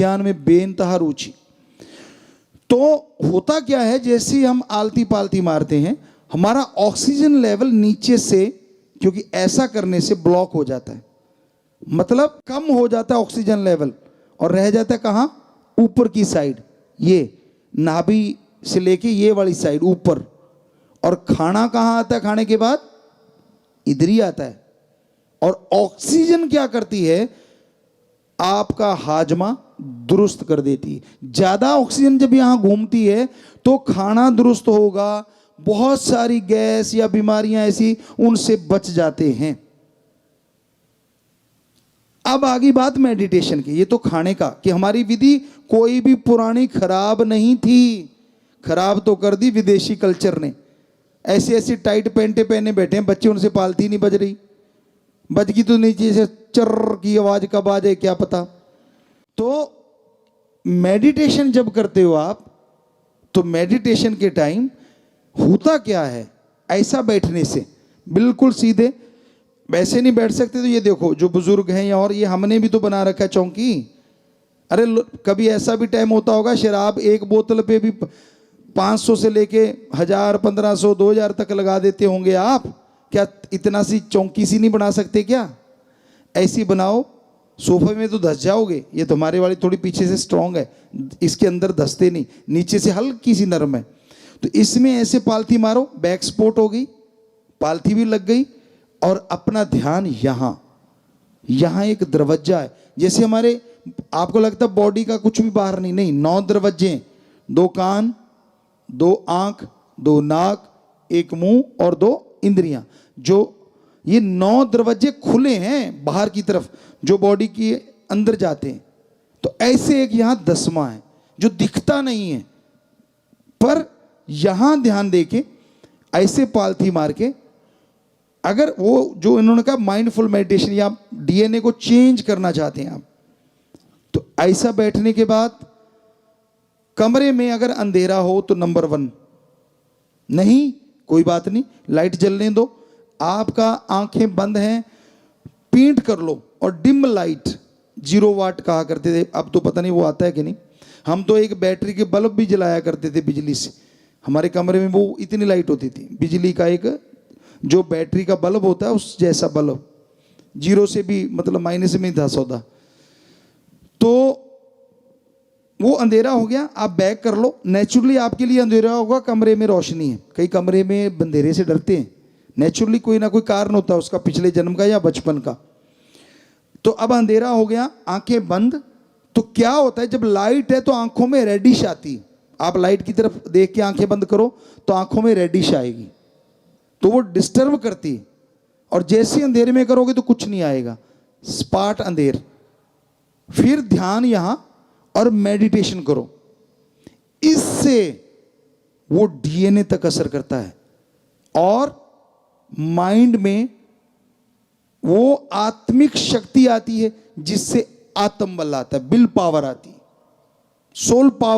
ज्ञान में बेइंतहा रुचि। तो होता क्या है, जैसे ही हम आलती पालती मारते हैं हमारा ऑक्सीजन लेवल नीचे से, क्योंकि ऐसा करने से ब्लॉक हो जाता है, मतलब कम हो जाता है ऑक्सीजन लेवल, और रह जाता है कहाँ, ऊपर की साइड, ये नाभि से लेके ये वाली साइड ऊपर। और खाना कहाँ आता है, खाने के बाद इधर ही आता है। और ऑक्सीजन क्या करती है, आपका हाजमा दुरुस्त कर देती है। ज्यादा ऑक्सीजन जब यहां घूमती है तो खाना दुरुस्त होगा, बहुत सारी गैस या बीमारियां ऐसी उनसे बच जाते हैं। अब आगे बात मेडिटेशन की, ये तो खाने का, कि हमारी विधि कोई भी पुरानी खराब नहीं थी, खराब तो कर दी विदेशी कल्चर ने। ऐसी ऐसी टाइट पैंटे पहने बैठे हैं बच्चे, उनसे पालती नहीं बज रही, बज गई तो नीचे से चर्र की आवाज कब आ जाए क्या पता। तो मेडिटेशन जब करते हो आप, तो मेडिटेशन के टाइम होता क्या है, ऐसा बैठने से बिल्कुल सीधे, वैसे नहीं बैठ सकते। तो ये देखो जो बुजुर्ग हैं, और ये हमने भी तो बना रखा है चौकी। अरे कभी ऐसा भी टाइम होता होगा, शराब एक बोतल पे भी 500 से लेके 1000, 1500, 2000 तक लगा देते होंगे आप। क्या इतना सी चौकी सी नहीं बना सकते क्या? ऐसी बनाओ, सोफे में तो धस जाओगे। ये तुम्हारे वाली थोड़ी पीछे से स्ट्रांग है, इसके अंदर धसते नहीं, नीचे से हल्की सी नरम है। तो इसमें ऐसे पालथी मारो, बैक सपोर्ट हो गई, पालथी भी लग गई, और अपना ध्यान यहां, यहां एक दरवाजा है। जैसे हमारे, आपको लगता है बॉडी का कुछ भी बाहर नहीं, नहीं, 9 दरवाजे, 2 कान, 2 आंख, 2 नाक, 1 मुंह और 2 इंद्रियां। जो ये 9 दरवाजे खुले हैं बाहर की तरफ, जो बॉडी के अंदर जाते हैं। तो ऐसे एक यहां 10वां है जो दिखता नहीं है, पर यहां ध्यान देके ऐसे पालथी मार के, अगर वो जो इन्होंने कहा माइंडफुल मेडिटेशन, या डीएनए को चेंज करना चाहते हैं आप, तो ऐसा बैठने के बाद कमरे में अगर अंधेरा हो तो नंबर 1, नहीं कोई बात नहीं, लाइट जलने दो, आपका आंखें बंद हैं, पींट कर लो, और डिम लाइट 0 वाट कहा करते थे, अब तो पता नहीं वो आता है कि नहीं। हम तो एक बैटरी के बल्ब भी जलाया करते थे बिजली से, हमारे कमरे में वो इतनी लाइट होती थी, बिजली का एक जो बैटरी का बल्ब होता है उस जैसा बल्ब, 0 से भी मतलब माइनस में ही था सौदा। तो वो अंधेरा हो गया, आप बैक कर लो, नेचुरली आपके लिए अंधेरा होगा, कमरे में रोशनी है। कई कमरे में अंधेरे से डरते हैं, नेचुरली कोई ना कोई कारण होता है उसका, पिछले जन्म का या बचपन का। तो अब अंधेरा हो गया, आंखें बंद। तो क्या होता है, जब लाइट है तो आंखों में रेडिश आती, आप लाइट की तरफ देख के आंखें बंद करो तो आंखों में रेडिश आएगी, तो वो डिस्टर्ब करती है। और जैसे अंधेरे में करोगे तो कुछ नहीं आएगा, स्पाट अंधेर। फिर ध्यान यहां और मेडिटेशन करो, इससे वो डीएनए तक असर करता है, और माइंड में वो आत्मिक शक्ति आती है, जिससे आत्म बल आता है, विल पावर आती है, सोल पावर।